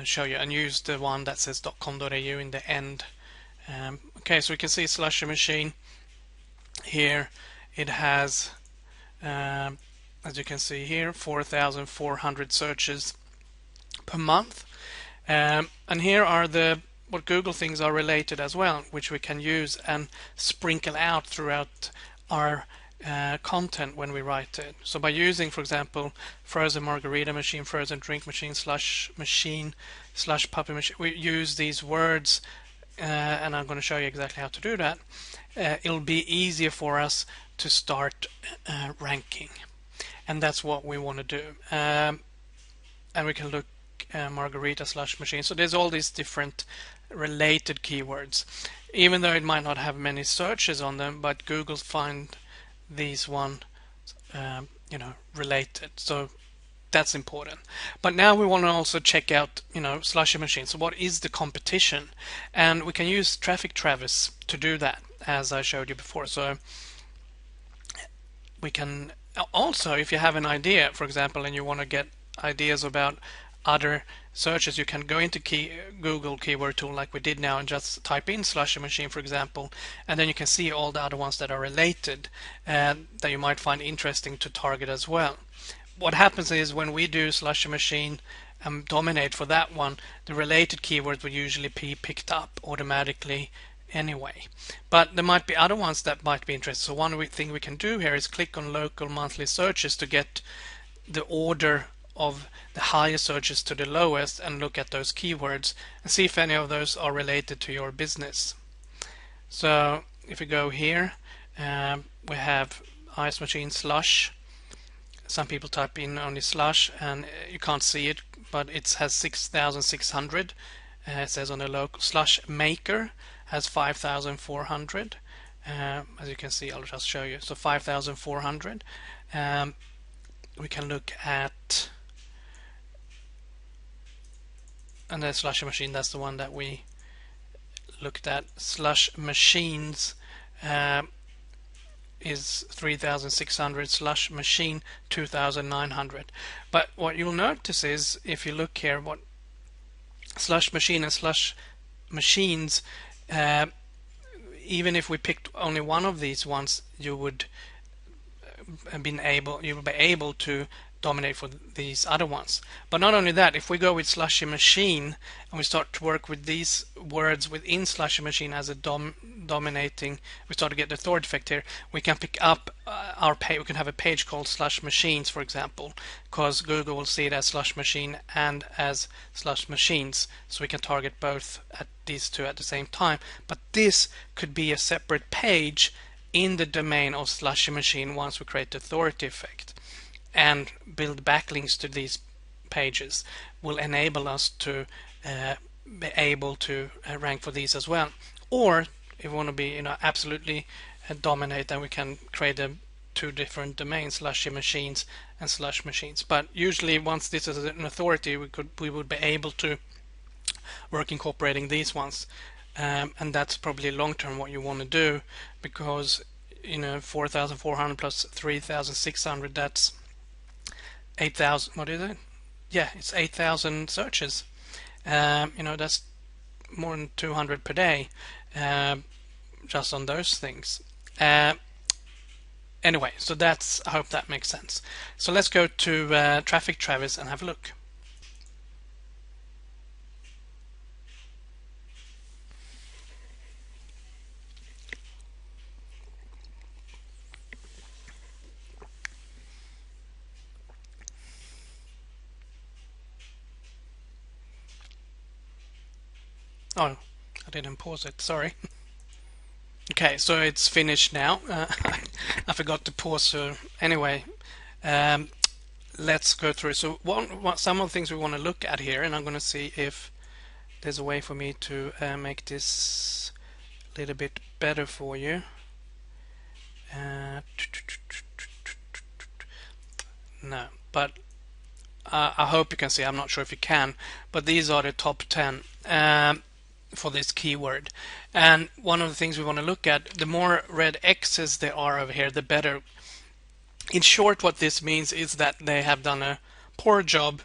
show you, and use the one that says .com.au in the end. Okay, so we can see Slushy Machine here. It has, as you can see here, 4,400 searches per month. And here are what Google thinks are related as well, which we can use and sprinkle out throughout our content when we write it. So by using, for example, frozen margarita machine, frozen drink machine, slush machine, slush puppy machine, we use these words, and I'm going to show you exactly how to do that. It'll be easier for us to start ranking, and that's what we want to do. And we can look margarita slush machine. So there's all these different related keywords, even though it might not have many searches on them, but Google find these one related, so that's important. But now we want to also check out Slushy Machine. So what is the competition? And we can use Traffic Travis to do that, as I showed you before. So we can also, if you have an idea, for example, and you want to get ideas about other searches, you can go into Google keyword tool like we did now and just type in Slushy Machine, for example, and then you can see all the other ones that are related and that you might find interesting to target as well. What happens is when we do Slushy Machine and dominate for that one, the related keywords will usually be picked up automatically anyway. But there might be other ones that might be interesting. So one thing we can do here is click on local monthly searches to get the order of the highest searches to the lowest and look at those keywords and see if any of those are related to your business. So if we go here, we have ice machine slush. Some people type in only slush and you can't see it, but it has 6,600. It says on the local. Slush maker has 5,400. As you can see, I'll just show you. So 5,400. We can look at, and the Slushy Machine, that's the one that we looked at. Slush Machines is 3,600, Slush Machine 2,900. But what you'll notice is, if you look here, what Slush Machine and Slush Machines, even if we picked only one of these ones, you would be able to dominate for these other ones. But not only that, if we go with Slushy Machine and we start to work with these words within Slushy Machine as a dominating, we start to get the authority effect here. We can pick up our page. We can have a page called Slush Machines, for example, because Google will see it as Slush Machine and as Slush Machines, so we can target both at these two at the same time. But this could be a separate page in the domain of Slushy Machine once we create the authority effect and build backlinks to these pages. Will enable us to be able to rank for these as well. Or if we want to be absolutely dominate, then we can create two different domains, Slushy Machines and Slush Machines. But usually once this is an authority, we would be able to work incorporating these ones. And that's probably long term what you want to do, because 4,400 plus 3,600, that's 8,000. What is it? Yeah, it's 8,000 searches. That's more than 200 per day, just on those things. Anyway, so that's, I hope that makes sense. So let's go to Traffic Travis and have a look. Oh, I didn't pause it, sorry. Okay, so it's finished now. I forgot to pause, so anyway, let's go through. So some of the things we want to look at here, and I'm going to see if there's a way for me to make this a little bit better for you. No, but I hope you can see. I'm not sure if you can, but these are the top 10 for this keyword. And one of the things we want to look at, the more red X's there are over here, the better. In short, what this means is that they have done a poor job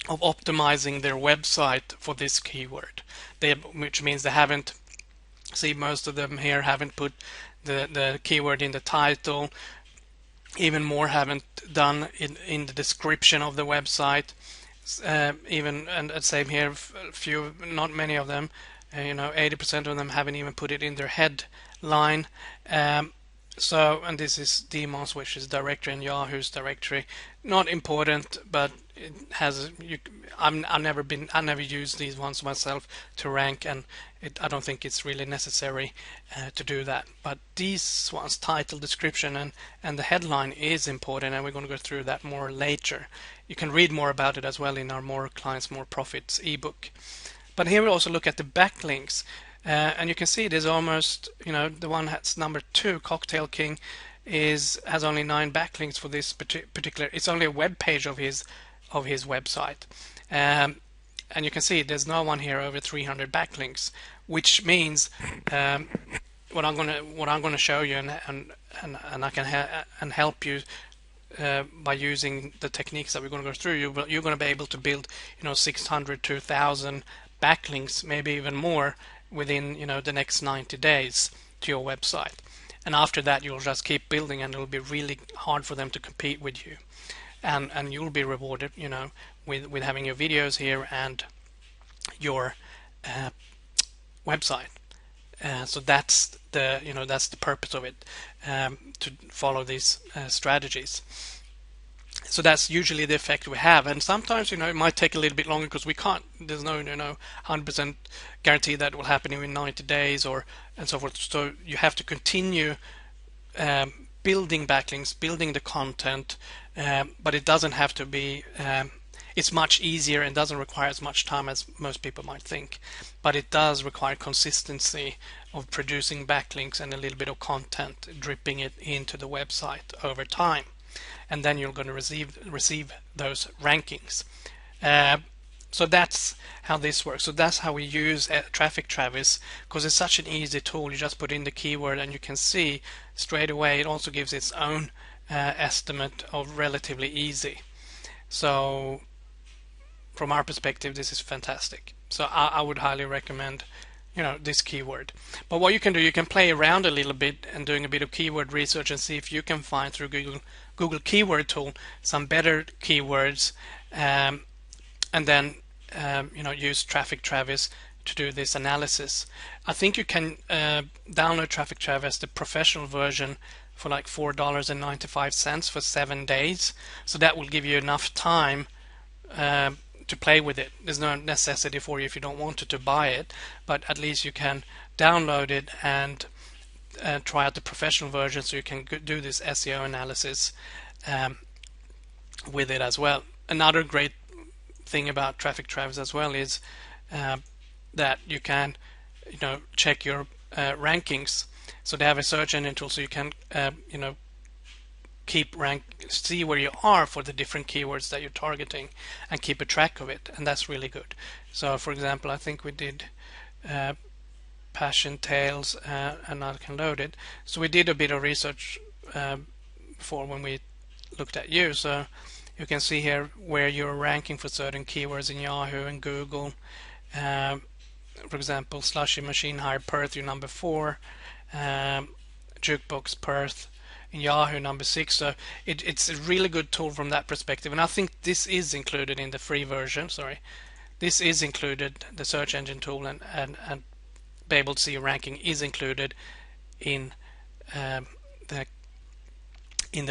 of optimizing their website for this keyword. Which means they haven't, see, most of them here haven't put the keyword in the title. Even more haven't done in the description of the website. Even, and same here, few, not many of them, 80% of them haven't even put it in their headline. And this is Demos, which is directory, and Yahoo's directory. Not important, but it has. I never used these ones myself to rank, and I don't think it's really necessary to do that. But these ones, title, description, and the headline is important, and we're going to go through that more later. You can read more about it as well in our More Clients, More Profits ebook. But here we also look at the backlinks. And you can see there's almost, the one that's number 2, Cocktail King, has only 9 backlinks for this particular. It's only a web page of his website, and you can see there's no one here over 300 backlinks, which means what I'm gonna show you, and I can help you by using the techniques that we're going to go through. You're going to be able to build 600 to 1,000 backlinks, maybe even more, within the next 90 days to your website. And after that, you'll just keep building, and it'll be really hard for them to compete with you. And you'll be rewarded, with having your videos here and your website. So that's the purpose of it, to follow these strategies. So that's usually the effect we have, and sometimes it might take a little bit longer because there's no 100% guarantee that will happen in 90 days and so forth. So you have to continue building backlinks, building the content, but it doesn't have to be. It's much easier and doesn't require as much time as most people might think, but it does require consistency of producing backlinks and a little bit of content, dripping it into the website over time. And then you're going to receive those rankings. So that's how this works. So that's how we use Traffic Travis, because it's such an easy tool. You just put in the keyword and you can see straight away. It also gives its own estimate of relatively easy. So from our perspective, this is fantastic. So I would highly recommend this keyword. But what you can do, you can play around a little bit and doing a bit of keyword research and see if you can find through Google Keyword Tool some better keywords, and then use Traffic Travis to do this analysis. I think you can download Traffic Travis, the professional version, for like $4.95 for 7 days. So that will give you enough time to play with it. There's no necessity for you, if you don't want to buy it, but at least you can download it and try out the professional version, so you can do this SEO analysis with it as well. Another great thing about Traffic Travis as well is that you can check your rankings. So they have a search engine tool, so you can see where you are for the different keywords that you're targeting and keep a track of it, and that's really good. So for example, I think we did passion tales, and I can load it. So we did a bit of research before when we looked at you. So you can see here where you're ranking for certain keywords in Yahoo and Google. For example, Slushy Machine Hire Perth, you're number 4. Jukebox Perth in Yahoo number 6. So it's a really good tool from that perspective, and I think this is included in the free version. This is included, the search engine tool, and be able to see your ranking is included in the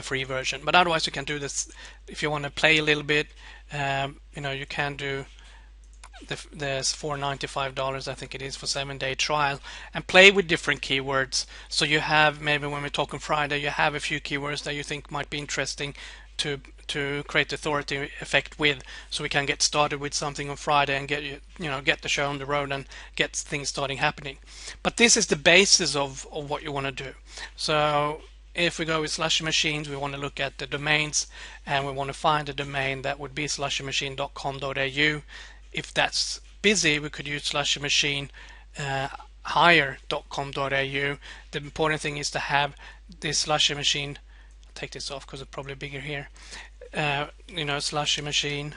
free version. But otherwise, you can do this if you want to play a little bit. You can do there's $4.95, I think it is, for 7-day trial, and play with different keywords. So you have, maybe when we're talking Friday, you have a few keywords that you think might be interesting to create authority effect with, so we can get started with something on Friday and get the show on the road and get things starting happening. But this is the basis of what you want to do. So if we go with Slushy Machines, we want to look at the domains, and we want to find a domain that would be slushymachine.com.au. If that's busy, we could use slushymachine.hire.com.au. The important thing is to have this Slushy Machine. I'll take this off because it's probably bigger here. Slushy Machine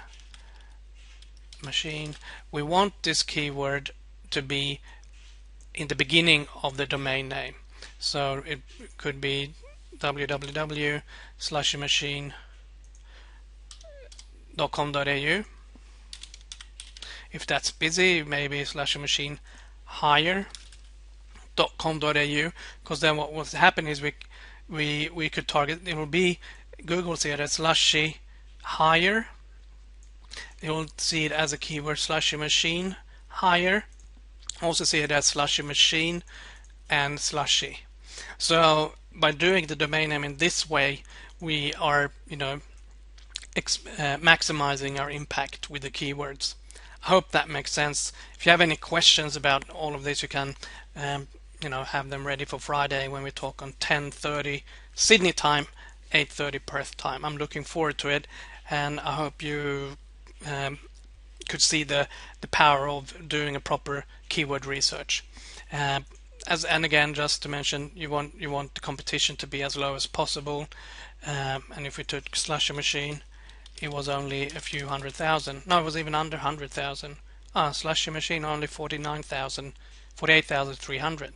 machine. We want this keyword to be in the beginning of the domain name. So it could be www.slushiemachine.com.au. If that's busy, maybe /machine hire.com.au, because then what will happen is we could target, it will be, Google see it as slushy hire, they will see it as a keyword slushy machine hire, also see it as slushy machine and slushy. So by doing the domain name in this way, we are, maximizing our impact with the keywords. I hope that makes sense. If you have any questions about all of this, you can have them ready for Friday when we talk on 10:30 Sydney time, 8:30 Perth time. I'm looking forward to it, and I hope you could see the power of doing a proper keyword research. And again, just to mention, you want the competition to be as low as possible. And if we took slushy machine, it was only a few 100,000. No, it was even under 100,000. Slushy machine only 48,300.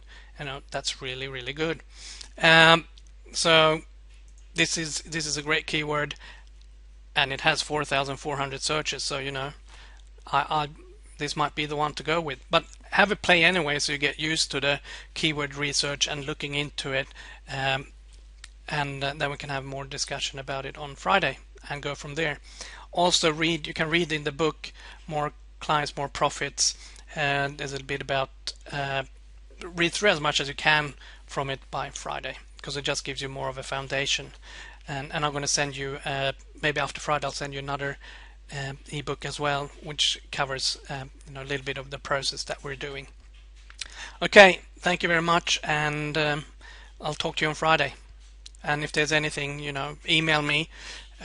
That's really good. So this is a great keyword, and it has 4,400 searches. So this might be the one to go with. But have a play anyway, so you get used to the keyword research and looking into it, and then we can have more discussion about it on Friday and go from there. Also, you can read in the book More Clients, More Profits, and there's a bit about read through as much as you can from it by Friday, because it just gives you more of a foundation. And I'm going to send you, maybe after Friday, I'll send you another ebook as well, which covers a little bit of the process that we're doing. Okay, thank you very much, and I'll talk to you on Friday. And if there's anything, email me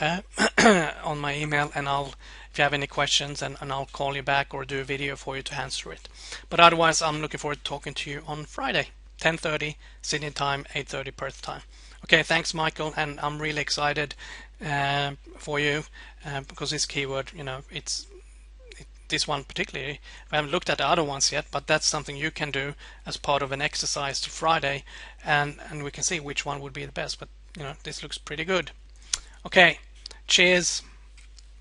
on my email, and if you have any questions, and I'll call you back or do a video for you to answer it. But otherwise, I'm looking forward to talking to you on Friday, 10:30 Sydney time, 8:30 Perth time. Okay, thanks, Michael, and I'm really excited for you because this keyword, this one particularly, I haven't looked at the other ones yet, but that's something you can do as part of an exercise to Friday, and we can see which one would be the best. But this looks pretty good. Okay, cheers.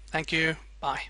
Thank you. Bye.